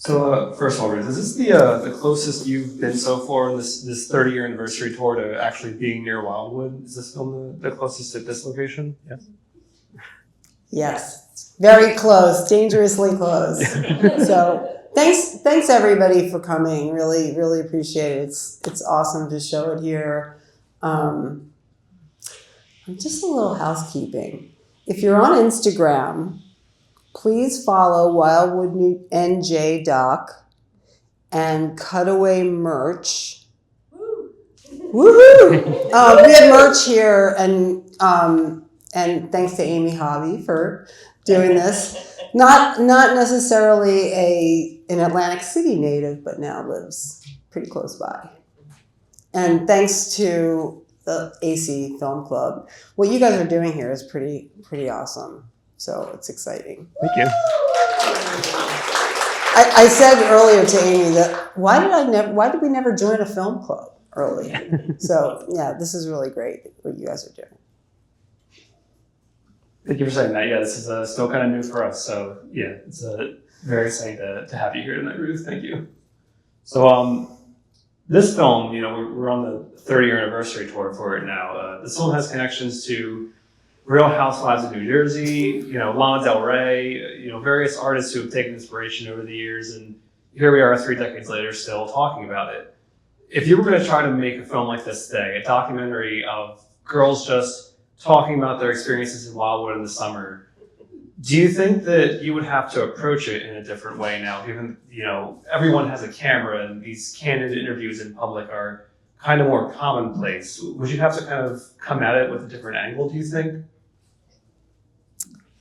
So first of all, Ruth, is this the closest you've been so far in this 30-year anniversary tour to actually being near Wildwood? Is this film the closest at this location? Yes. Yes, very close, dangerously close. So thanks everybody for coming. Really, really appreciate it. It's awesome to show it here. Just a little housekeeping. If you're on Instagram, please follow Wildwood NJ Doc and Cutaway Merch. Woohoo! We had merch here, and thanks to Amy Hobby for doing this. Not necessarily an Atlantic City native, but now lives pretty close by. And thanks to the AC Film Club. What you guys are doing here is pretty awesome. So it's exciting. Thank you. I said earlier to Amy that why did we never join a film club early? So yeah, this is really great what you guys are doing. Thank you for saying that. Yeah, this is still kind of new for us. So yeah, it's very exciting to have you here tonight, Ruth. Thank you. So this film, we're on the 30-year anniversary tour for it now. This film has connections to Real Housewives of New Jersey, Lana Del Rey, various artists who have taken inspiration over the years, and here we are 3 decades later still talking about it. If you were going to try to make a film like this today, a documentary of girls just talking about their experiences in Wildwood in the summer, do you think that you would have to approach it in a different way now, given, everyone has a camera and these candid interviews in public are kind of more commonplace? Would you have to kind of come at it with a different angle, do you think?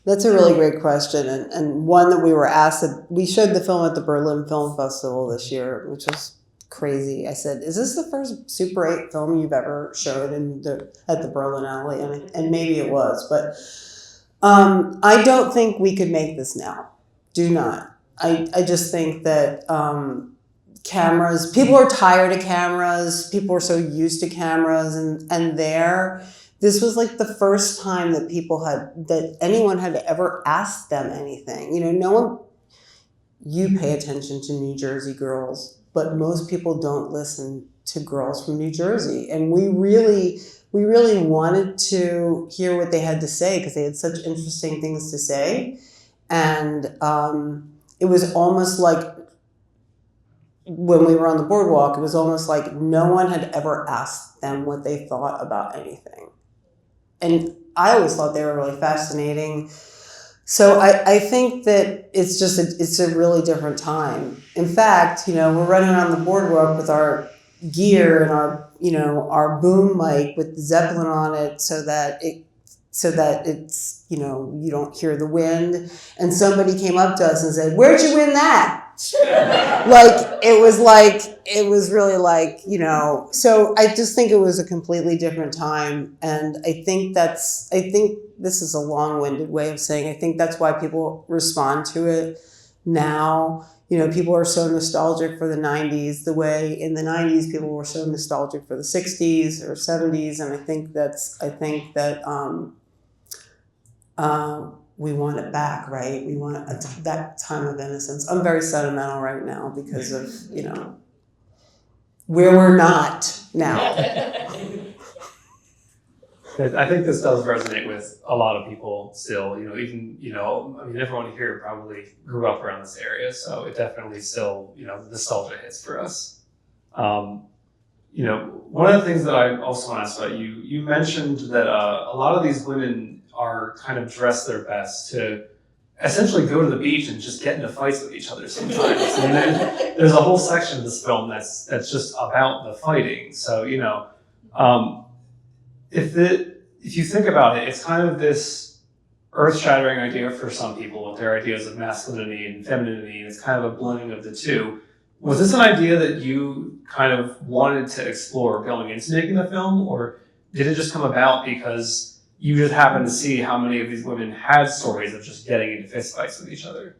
That's a really great question, and one that we were asked. We showed the film at the Berlin Film Festival this year, which was crazy. I said, "Is this the first Super 8 film you've ever showed at the Berlin Alley?" And maybe it was, but I don't think we could make this now. Do not. I just think that cameras. People are tired of cameras. People are so used to cameras, and this was like the first time that anyone had ever asked them anything. No one, you pay attention to New Jersey girls, but most people don't listen to girls from New Jersey. And we really wanted to hear what they had to say because they had such interesting things to say. And it was almost like when we were on the boardwalk, it was almost like no one had ever asked them what they thought about anything. And I always thought they were really fascinating. So I think that it's a really different time. In fact, we're running around the boardwalk with our gear and our boom mic with the Zeppelin on it so that it's, you don't hear the wind. And somebody came up to us and said, "Where'd you win that?" It was really like, so I just think it was a completely different time. And I think this is a long-winded way of saying, I think that's why people respond to it now. People are so nostalgic for the 90s, the way in the 90s people were so nostalgic for the 60s or 70s. And I think that we want it back, right? We want that time of innocence. I'm very sentimental right now because of, where we're not now. I think this does resonate with a lot of people still, even, everyone here probably grew up around this area, so it definitely still, nostalgia hits for us. One of the things that I also want to ask about you mentioned that a lot of these women are kind of dressed their best to essentially go to the beach and just get into fights with each other sometimes. There's a whole section of this film that's just about the fighting. So, if you think about it, it's kind of this earth-shattering idea for some people with their ideas of masculinity and femininity, and it's kind of a blending of the two. Was this an idea that you kind of wanted to explore going into making the film, or did it just come about because you just happened to see how many of these women had stories of just getting into fistfights with each other?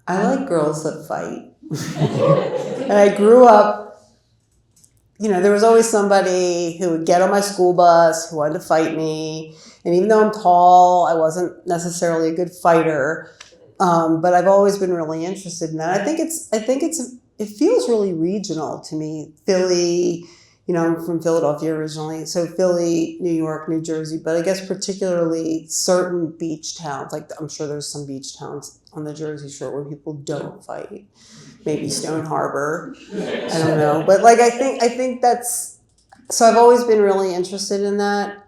I like girls that fight. And I grew up, there was always somebody who would get on my school bus who wanted to fight me. And even though I'm tall, I wasn't necessarily a good fighter. But I've always been really interested in that. It feels really regional to me. Philly, I'm from Philadelphia originally, so Philly, New York, New Jersey, but I guess particularly certain beach towns. Like I'm sure there's some beach towns on the Jersey Shore where people don't fight. Maybe Stone Harbor. I don't know, but like I think that's. So I've always been really interested in that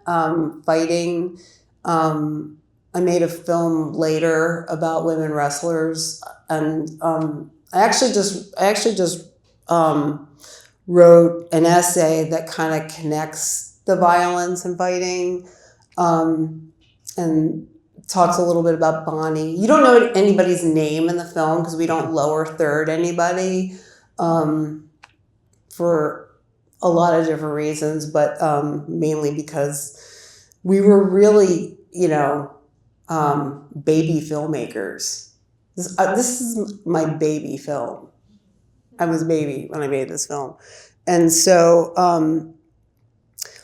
fighting. I made a film later about women wrestlers, and I actually just wrote an essay that kind of connects the violence and fighting, and talks a little bit about Bonnie. You don't know anybody's name in the film because we don't lower third anybody for a lot of different reasons, but mainly because we were really, baby filmmakers. This is my baby film. I was a baby when I made this film. And so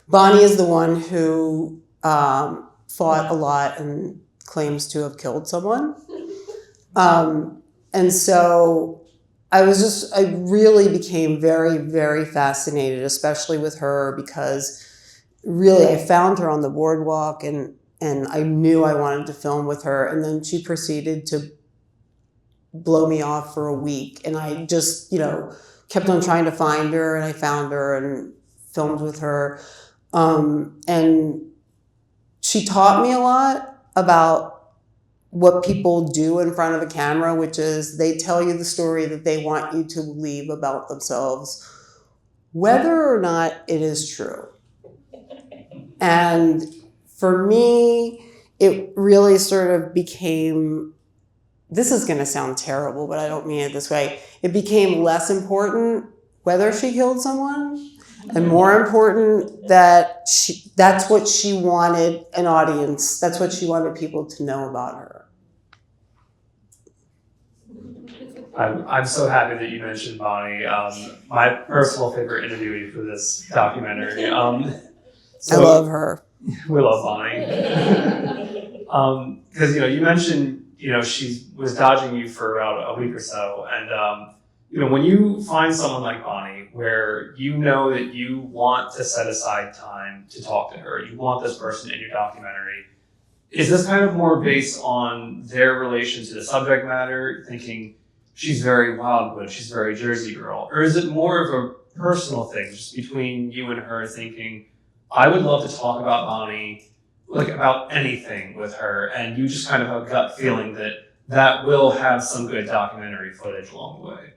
Bonnie is the one who fought a lot and claims to have killed someone. And so I really became very, very fascinated, especially with her, because really I found her on the boardwalk and I knew I wanted to film with her. And then she proceeded to blow me off for a week. And I just, kept on trying to find her, and I found her and filmed with her. And she taught me a lot about what people do in front of a camera, which is they tell you the story that they want you to believe about themselves, whether or not it is true. And for me, it really sort of became, this is going to sound terrible, but I don't mean it this way. It became less important whether she killed someone, and more important that that's what she wanted an audience, that's what she wanted people to know about her. I'm so happy that you mentioned Bonnie. My personal favorite interviewee for this documentary. I love her. We love Bonnie. Because you mentioned she was dodging you for about a week or so, and when you find someone like Bonnie, where you know that you want to set aside time to talk to her, you want this person in your documentary, is this kind of more based on their relation to the subject matter, thinking she's very Wildwood, she's very Jersey girl, or is it more of a personal thing, just between you and her, thinking, I would love to talk about Bonnie, like about anything with her, and you just kind of have a gut feeling that will have some good documentary footage along the way?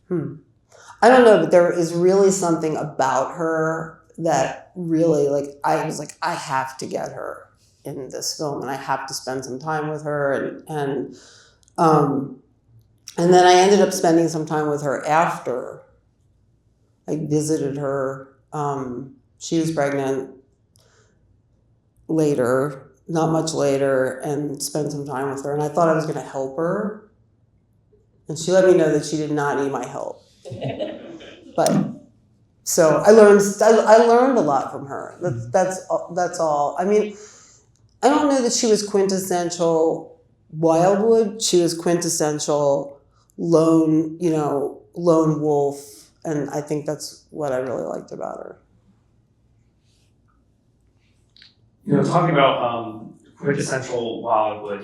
I don't know, but there is really something about her that really, I was like, I have to get her in this film, and I have to spend some time with her, and then I ended up spending some time with her after I visited her. She was pregnant later, not much later, and spent some time with her, and I thought I was going to help her. And she let me know that she did not need my help. But so I learned a lot from her. That's all. I mean, I don't know that she was quintessential Wildwood. She was quintessential lone wolf, and I think that's what I really liked about her. Talking about quintessential Wildwood,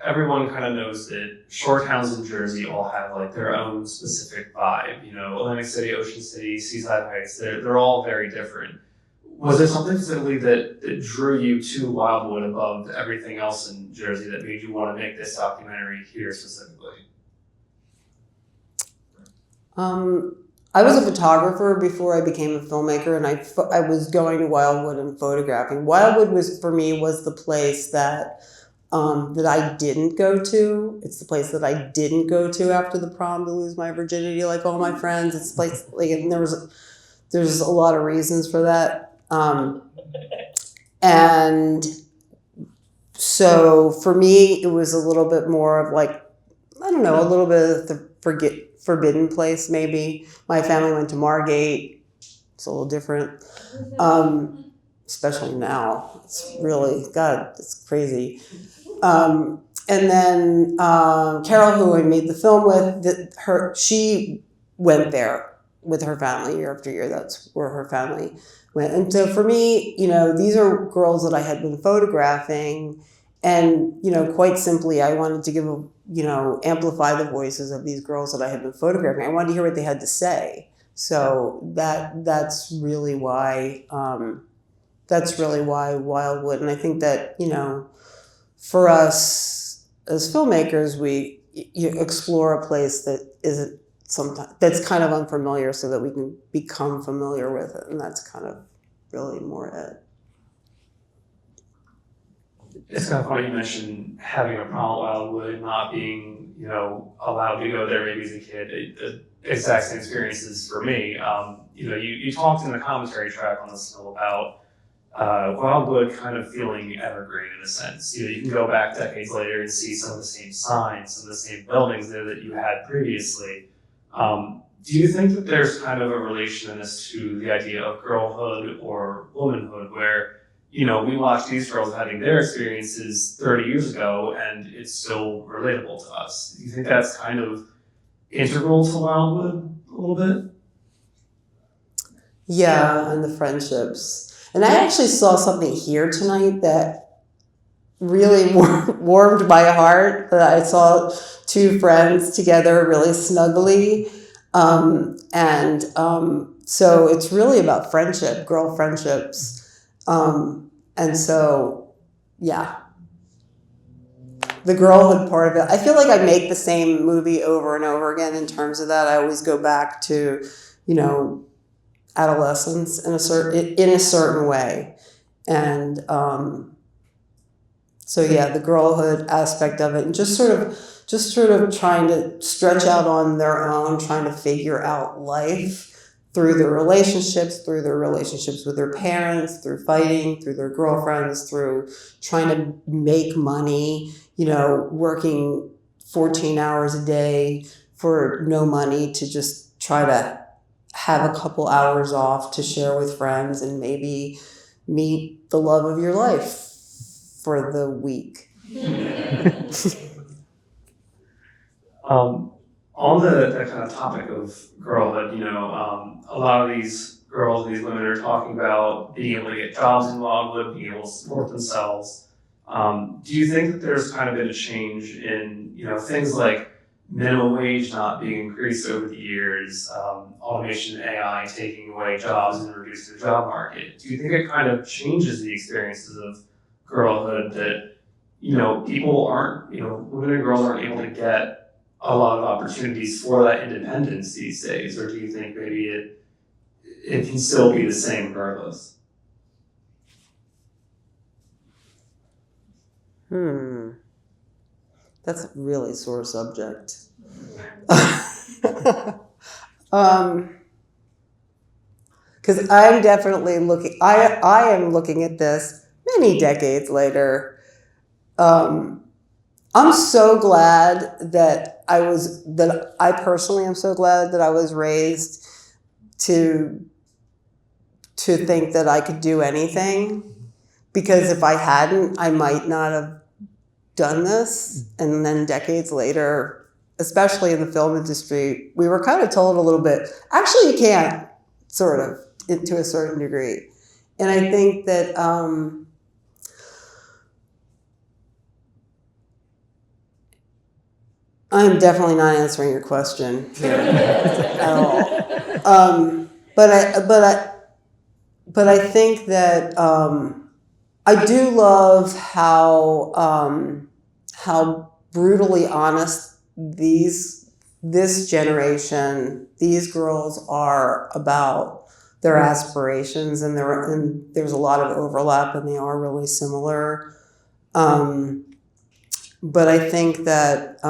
everyone kind of knows that shore towns in Jersey all have their own specific vibe. Atlantic City, Ocean City, Seaside Heights, they're all very different. Was there something specifically that drew you to Wildwood above everything else in Jersey that made you want to make this documentary here specifically? I was a photographer before I became a filmmaker, and I was going to Wildwood and photographing. Wildwood was the place that I didn't go to. It's the place that I didn't go to after the prom to lose my virginity, like all my friends. It's the place, and there's a lot of reasons for that. And so for me, it was a little bit more of a little bit of the forbidden place, maybe. My family went to Margate. It's a little different, especially now. It's really, God, it's crazy. And then Carol, who I made the film with, she went there with her family year after year. That's where her family went. And so for me, these are girls that I had been photographing, and quite simply, I wanted to amplify the voices of these girls that I had been photographing. I wanted to hear what they had to say. So that's really why Wildwood. And I think that for us as filmmakers, you explore a place that isn't that's kind of unfamiliar, so that we can become familiar with it, and that's kind of really more it. It's kind of funny you mentioned having a problem with Wildwood, not being allowed to go there maybe as a kid. The exact same experiences for me. You talked in the commentary track on this film about Wildwood kind of feeling evergreen in a sense. You can go back decades later and see some of the same signs, some of the same buildings there that you had previously. Do you think that there's kind of a relation in this to the idea of girlhood or womanhood, where we watch these girls having their experiences 30 years ago and it's still relatable to us? Do you think that's kind of integral to Wildwood a little bit? Yeah, and the friendships. And I actually saw something here tonight that really warmed my heart. That I saw two friends together really snugly. So it's really about friendship, girl friendships. And so, yeah. The girlhood part of it. I feel like I make the same movie over and over again in terms of that. I always go back to, adolescence in a certain way. And so yeah, the girlhood aspect of it, and just sort of trying to stretch out on their own, trying to figure out life through their relationships with their parents, through fighting, through their girlfriends, through trying to make money, working 14 hours a day for no money to just try to have a couple hours off to share with friends and maybe meet the love of your life for the week. On the kind of topic of girlhood, a lot of these girls, these women are talking about being able to get jobs in Wildwood, being able to support themselves. Do you think that there's kind of been a change in, things like minimum wage not being increased over the years, automation and AI taking away jobs and reducing the job market? Do you think it kind of changes the experiences of girlhood that, people aren't, women and girls aren't able to get a lot of opportunities for that independence these days? Or do you think maybe it can still be the same regardless? That's a really sore subject. Because I'm definitely I am looking at this many decades later. I'm so glad that I personally am so glad that I was raised to think that I could do anything, because if I hadn't, I might not have done this. And then decades later, especially in the film industry, we were kind of told a little bit, actually you can't, sort of, to a certain degree. And I think that I'm definitely not answering your question here at all. But I think that I do love how brutally honest this generation, these girls are about their aspirations, and there's a lot of overlap, and they are really similar. But I think that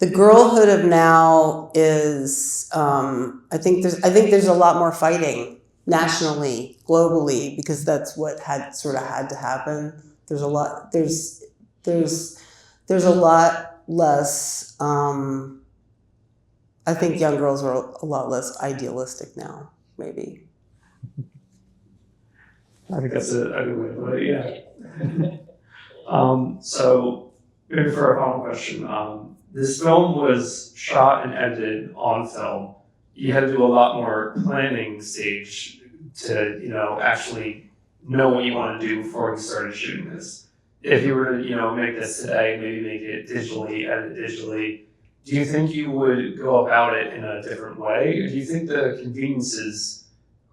the girlhood of now is I think there's a lot more fighting nationally, globally, because that's what had to happen. There's a lot less. I think young girls are a lot less idealistic now, maybe. I think that's a good way to put it, yeah. So maybe for our final question, this film was shot and edited on film. You had to do a lot more planning stage to, actually know what you want to do before you started shooting this. If you were to, make this today, maybe make it digitally, edit digitally, do you think you would go about it in a different way? Or do you think the conveniences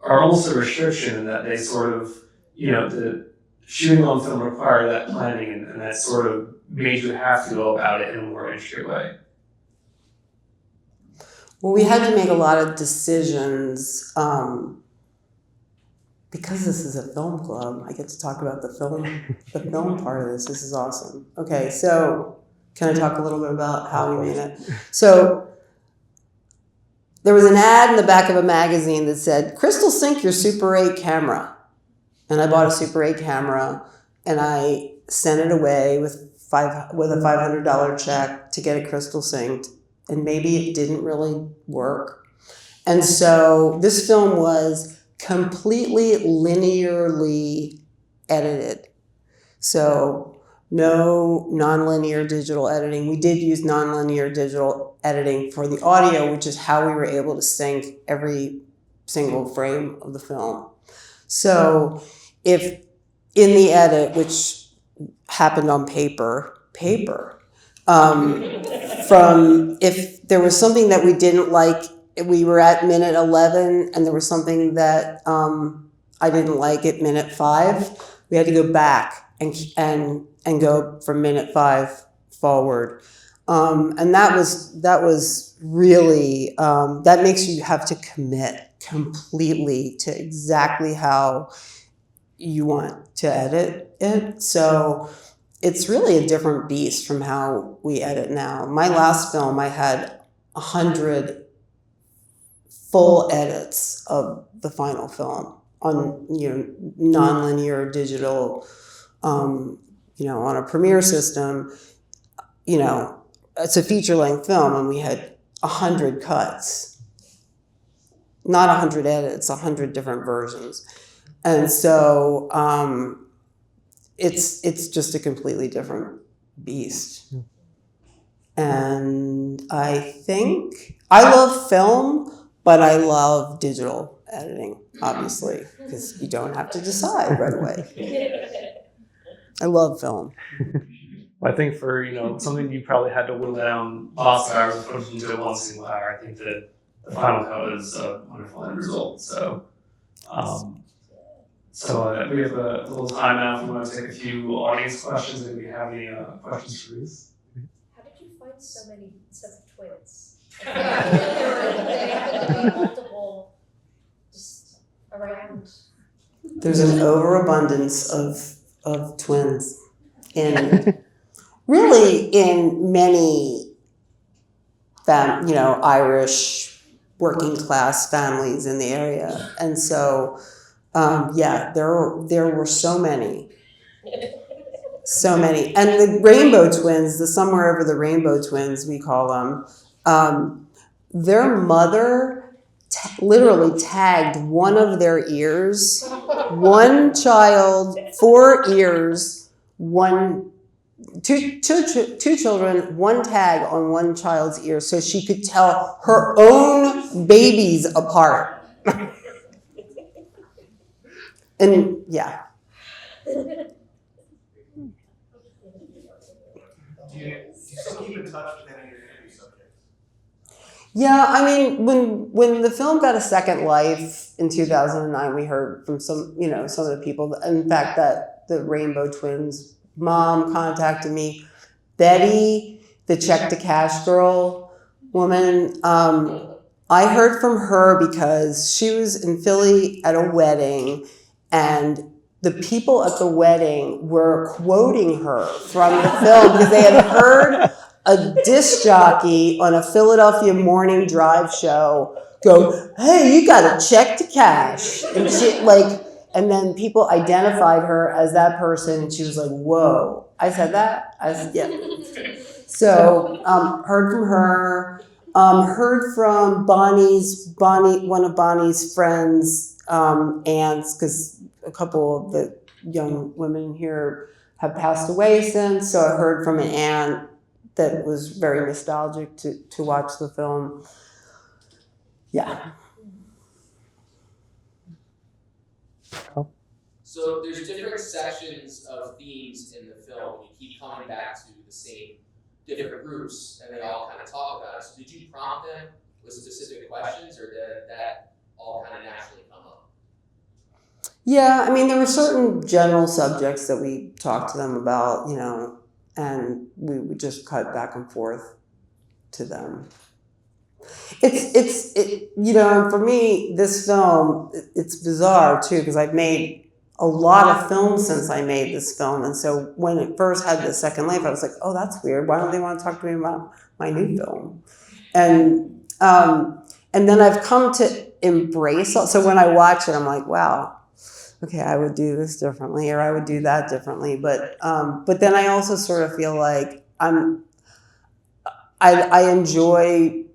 are almost a restriction in that they sort of, the shooting on film required that planning and that sort of made you have to go about it in a more intricate way? Well, we had to make a lot of decisions because this is a film club. I get to talk about the film part of this. This is awesome. Okay, so can I talk a little bit about how we made it? So there was an ad in the back of a magazine that said, "Crystal sync your Super 8 camera." And I bought a Super 8 camera and I sent it away with a $500 check to get it crystal synced. And maybe it didn't really work. And so this film was completely linearly edited. So no nonlinear digital editing. We did use nonlinear digital editing for the audio, which is how we were able to sync every single frame of the film. So if in the edit, which happened on paper, from if there was something that we didn't like, we were at minute 11 and there was something that I didn't like at minute 5, we had to go back and go from minute 5 forward. And that was really, that makes you have to commit completely to exactly how you want to edit it. So it's really a different beast from how we edit now. My last film, I had 100 full edits of the final film on, nonlinear digital, on a Premiere system. It's a feature-length film, and we had 100 cuts, not 100 edits, 100 different versions. And so it's just a completely different beast. And I think I love film, but I love digital editing, obviously, because you don't have to decide right away. I love film. Well, I think for something you probably had to whittle down lots of hours and put into one single hour, I think that the final cut is a wonderful end result. So, we have a little time now if we want to take a few audience questions. If we have any questions for Ruth. How did you find so many sets of twins? There had to be multiple just around. There's an overabundance of twins really in many Irish working class families in the area. And so there were so many. And the rainbow twins, the somewhere over the rainbow twins, we call them, their mother literally tagged one of their ears, one child, 4 ears, two children, one tag on one child's ear so she could tell her own babies apart. And yeah. Do you still keep in touch with any of your interview subjects? Yeah, I mean, when the film got a second life in 2009, we heard from some of the people. In fact, that the Rainbow Twins mom contacted me. Betty, the check to cash girl woman, I heard from her because she was in Philly at a wedding, and the people at the wedding were quoting her from the film because they had heard a disc jockey on a Philadelphia morning drive show go, "Hey, you got a check to cash," and she and then people identified her as that person, and she was like, "Whoa!" I said that. I said, "Yeah." So heard from her. Heard from one of Bonnie's friends, aunts, because a couple of the young women here have passed away since, so I heard from an aunt that was very nostalgic to watch the film. Yeah. So there's different sections of themes in the film. You keep coming back to the same different groups, and they all kind of talk about it. So did you prompt them with specific questions, or did that all kind of naturally come up? Yeah, I mean, there were certain general subjects that we talked to them about, you know, and we would just cut back and forth to them. You know, for me, this film, it's bizarre too, because I've made a lot of films since I made this film. And so when it first had the second life, I was like, oh, that's weird. Why don't they want to talk to me about my new film? And then I've come to embrace it. So when I watch it, I'm like, wow, okay, I would do this differently, or I would do that differently. But then I also sort of feel like I enjoy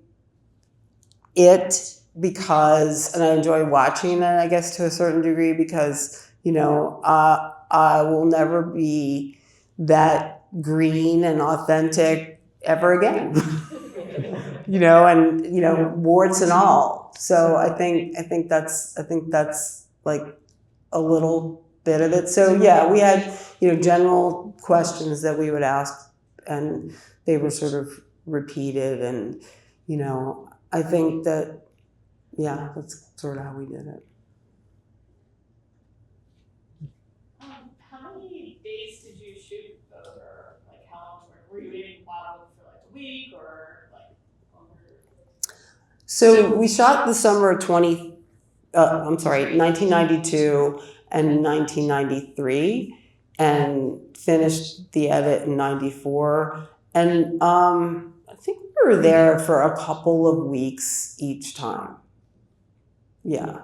it because, and I enjoy watching it, I guess, to a certain degree, because, you know, I will never be that green and authentic ever again. You know, and, you know, warts and all. So I think that's like a little bit of it. So yeah, we had, you know, general questions that we would ask, and they were sort of repeated, and, you know, I think that, yeah, that's sort of how we did it. How many days did you shoot over? Like, how long were you in Wildwood for, like, a week, or like longer? So we shot the summer of 1992 and 1993, and finished the edit in 94. And I think we were there for a couple of weeks each time. Yeah.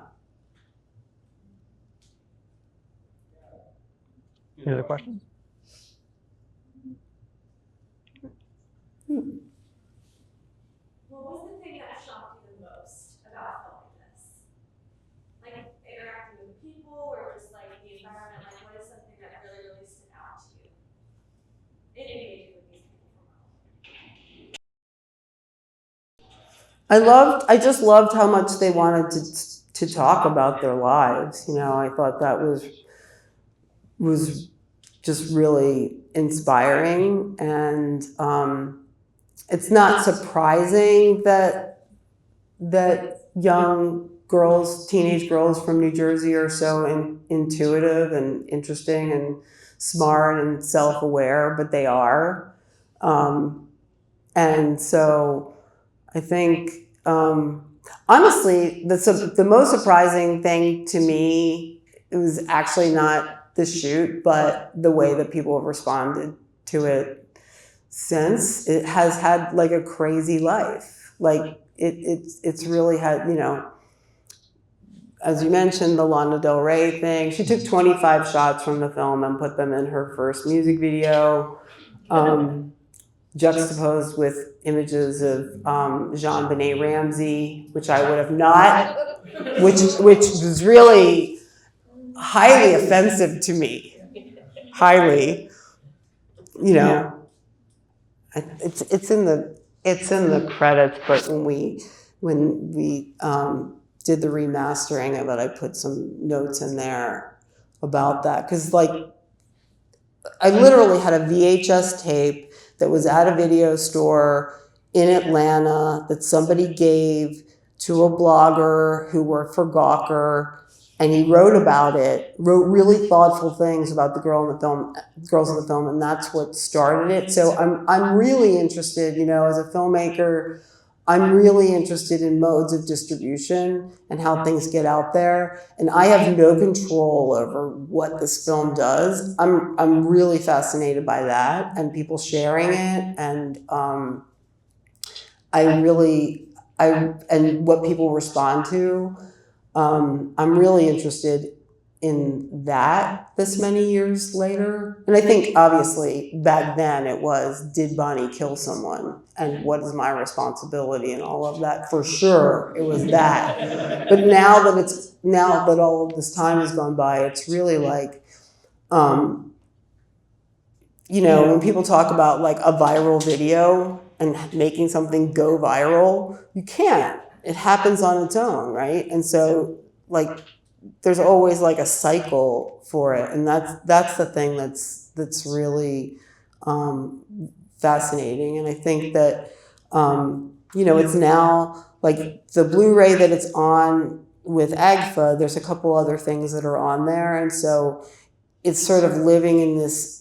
Any other questions? What was the thing that shocked you the most about filming this? Like interacting with people, or just like the environment? Like, what is something that really, really stood out to you in engaging with these people from home? I just loved how much they wanted to talk about their lives. You know, I thought that was just really inspiring, and it's not surprising that young girls, teenage girls from New Jersey, are so intuitive and interesting and smart and self-aware, but they are, and so I think honestly, the most surprising thing to me, it was actually not the shoot, but the way that people have responded to it since. It has had like a crazy life. Like it's really had, you know, as you mentioned, the Lana Del Rey thing. She took 25 shots from the film and put them in her first music video, juxtaposed with images of Jean-Benet Ramsey, which I would have not, which was really highly offensive to me. Highly, you know. It's in the credits, but when we did the remastering of it, I put some notes in there about that, because like I literally had a VHS tape that was at a video store in Atlanta that somebody gave to a blogger who worked for Gawker, and he wrote about it, wrote really thoughtful things about the girls in the film, and that's what started it. So I'm really interested, you know, as a filmmaker, I'm really interested in modes of distribution and how things get out there. And I have no control over what this film does. I'm really fascinated by that and people sharing it, and and what people respond to. I'm really interested in that this many years later. And I think obviously back then it was, did Bonnie kill someone? And what is my responsibility and all of that? For sure, it was that. But now that all of this time has gone by, it's really like, when people talk about like a viral video and making something go viral, you can't. It happens on its own, right? And so like there's always like a cycle for it, and that's the thing that's really fascinating. And I think that it's now like the Blu-ray that it's on with AGFA. There's a couple other things that are on there, and so it's sort of living in this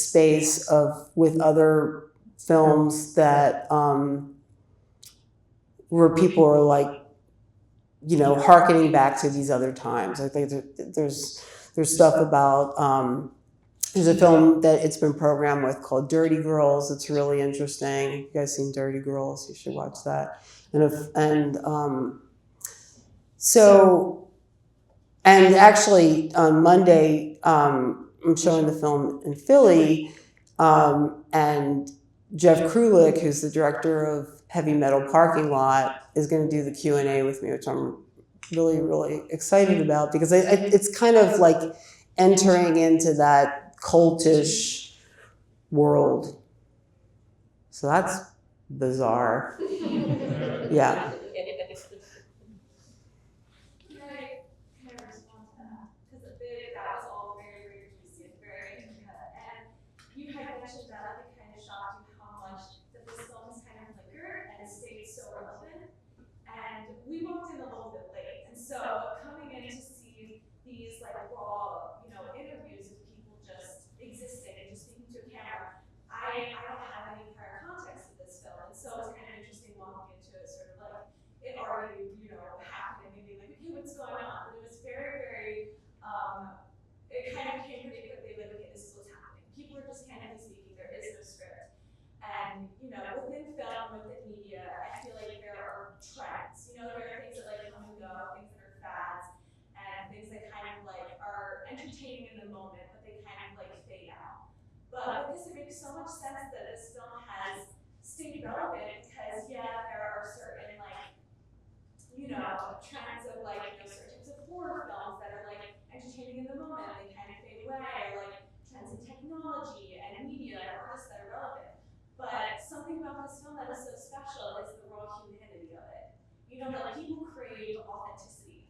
space of with other films that where people are like, hearkening back to these other times. I think there's stuff about there's a film that it's been programmed with called Dirty Girls. It's really interesting. You guys seen Dirty Girls? You should watch that. And actually on Monday, I'm showing the film in Philly, and Jeff Krulik, who's the director of Heavy Metal Parking Lot, is going to do the Q&A with me, which I'm really, really excited about, because it's kind of like entering into that cultish world. So that's bizarre. Yeah. Can I respond to that? Because that was all very, very juicy and very intricate. And you had mentioned that it kind of shocked you how much that this film has kind of lingered and stayed so relevant. And we walked in a little bit late, and so coming in to see these like raw, interviews of people just existing and just speaking to a camera, I don't have any prior context of this film, and so it's kind of interesting walking into it, sort of like it already, happening and being like, okay, what's going on? But it was very, very, it kind of came pretty quickly, like, okay, this is what's happening. People are just candidly speaking, there is no script. And, within film, within media, I feel like there are trends. There are things that like come and go, things that are fads, and things that kind of like are entertaining in the moment, but they kind of like fade out. But with this, it makes so much sense that this film has stayed relevant because, yeah, there are certain like, trends of like, certain types of horror films that are like entertaining in the moment, they kind of fade away, or like trends in technology and media and artists that are relevant. But something about this film that is so special is the raw humanity of it. Like people crave authenticity,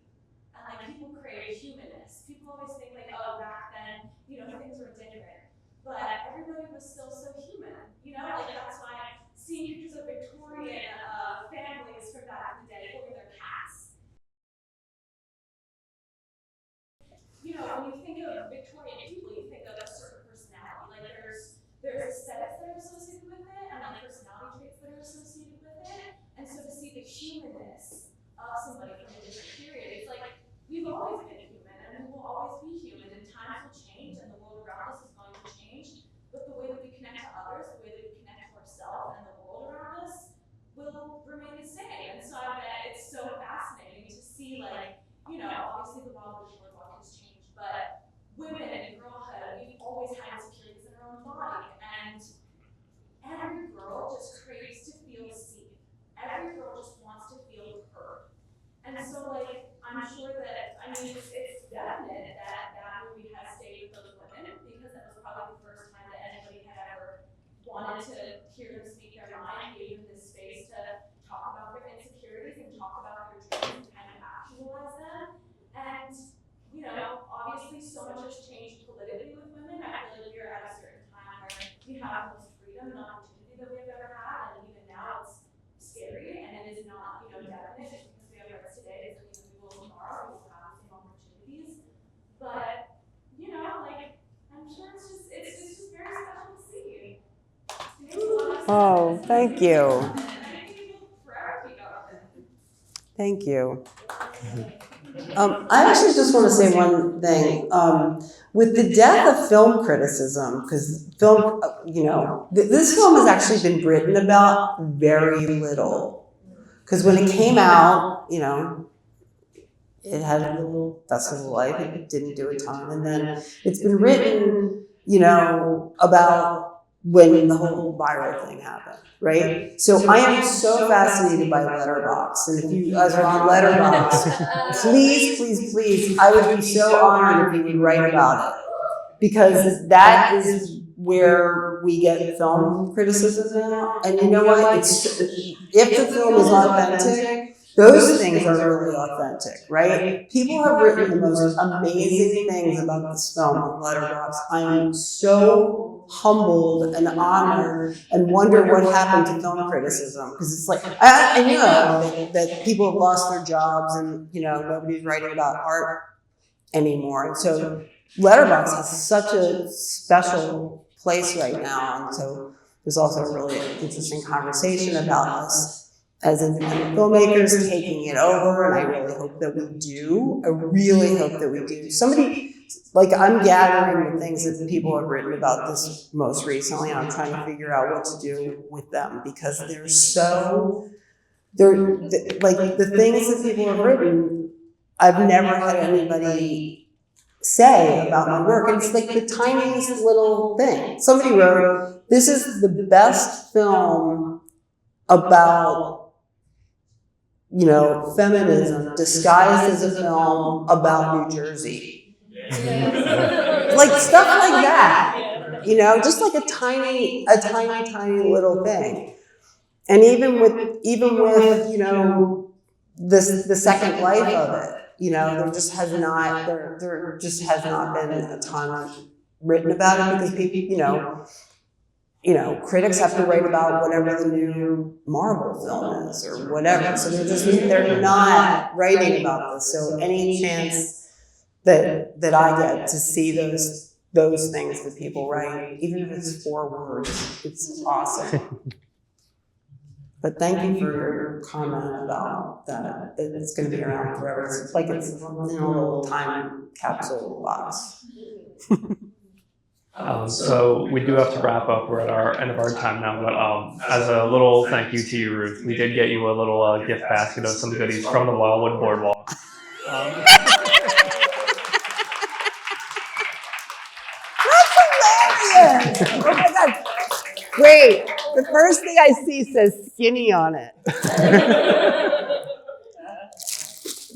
and like people crave humanness. People always think like, oh, back then, things were different, but everybody was still so human. Like that's why seeing pictures of Victorian families from back in the day holding their cats. When you think of Victorian people, you think of a certain personality. Like there's aesthetics that are associated with it, and like personality traits that are associated with it. And so to see the humanness of somebody from a different period, it's like we've always been human, and we will always be human. And times will change, and the world around us is going to change. But the way that we connect to others, the way that we connect to ourselves and the world around us, will remain the same. And so I bet it's so fascinating to see, like, obviously the Wildwood boardwalk has changed, but women in girlhood, we've always had insecurities in our own body, and every girl just craves to feel seen. Every girl just wants to feel heard. And so, like, I'm sure that, it's definite that that movie has stayed with those women, because that was probably the first time that anybody had ever wanted to hear them speak their mind, gave them this space to talk about their insecurities and talk about their dreams and kind of actualize them. And, obviously so much has changed politically with women. I feel like we're at a certain time where we have the most freedom and opportunity that we've ever had, and even now it's scary and it is not, definite. Just because we have rights today doesn't mean that we will tomorrow. We will have the same opportunities. But, like, I'm sure it's just very special to see. Oh, thank you. And I think it will forever be relevant. Thank you. I actually just want to say one thing. With the death of film criticism, because film, this film has actually been written about very little. Because when it came out, it had a little festival life. It didn't do a ton. And then it's been written, you know, about when the whole viral thing happened, right? So I am so fascinated by Letterboxd. And if you guys are on Letterboxd, please, I would be so honored if you would write about it. Because that is where we get film criticism now. And you know what? If the film is authentic, those things are really authentic, right? People have written the most amazing things about this film on Letterboxd. I am so humbled and honored and wonder what happened to film criticism. Because it's like, I know that people have lost their jobs and, you know, nobody's writing about art anymore. And so Letterboxd has such a special place right now. And so there's also a really interesting conversation about us as independent filmmakers taking it over, and I really hope that we do. I really hope that we do. Somebody, like, I'm gathering the things that people have written about this most recently, and I'm trying to figure out what to do with them, because like the things that people have written, I've never had anybody say about my work, and it's like the tiniest little thing. Somebody wrote, "This is the best film about, you know, feminism disguised as a film about New Jersey." Like stuff like that, you know, just like a tiny little thing. And even with you know, the second life of it, you know, there just has not been a ton written about it, because people, you know, critics have to write about whatever the new Marvel film is or whatever. So they're not writing about this. So any chance that I get to see those things that people write, even if it's 4 words, it's awesome. But thank you for your comment about that it's going to be around forever. It's like it's in a little time capsule box. So we do have to wrap up. We're at our end of our time now, but as a little thank you to you, Ruth, we did get you a little gift basket of some goodies from the Wildwood Boardwalk. That's hilarious! Oh my God. Wait, the first thing I see says skinny on it.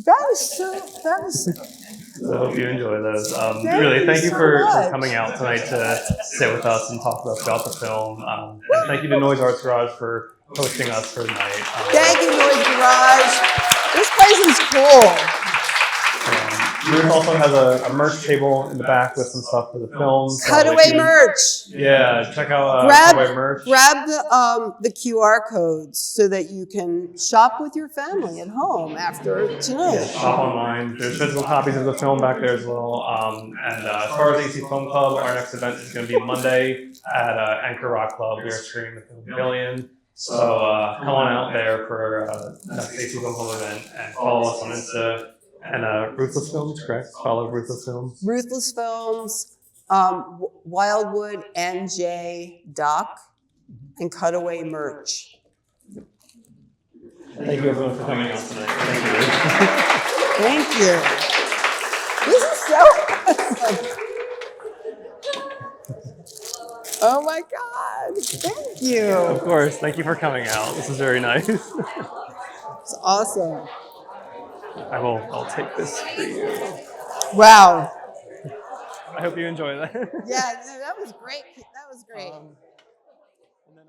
That is so. So I hope you enjoy those. Thank Really, you thank you so for much. coming out tonight to sit with us and talk about the film. And thank you to Noyes Arts Garage for hosting us for the night. Thank you, Noyes Garage. This place is cool. Ruth also has a merch table in the back with some stuff for the film. So Cutaway merch. Yeah, check out Grab Cutaway merch. the QR codes so that you can shop with your family at home after tonight. Shop online. There's physical copies of the film back there as well. And as far as AC Film Club, our next event is going to be Monday at Anchor Rock Club. We are screening the film Billion. So come on out there for next AC Film Club event and follow us on Insta. And Ruthless Films, correct? Follow Ruthless Films. Ruthless Films, Wildwood, NJ Doc, and Cutaway merch. Thank you everyone for coming out tonight. Thank you. Thank you. This is so awesome. Oh my God. Thank you. Of course. Thank you for coming out. This is very nice. It's awesome. I'll take this for you. Wow. I hope you enjoy that. Yeah, no, that was great. That was great. And then,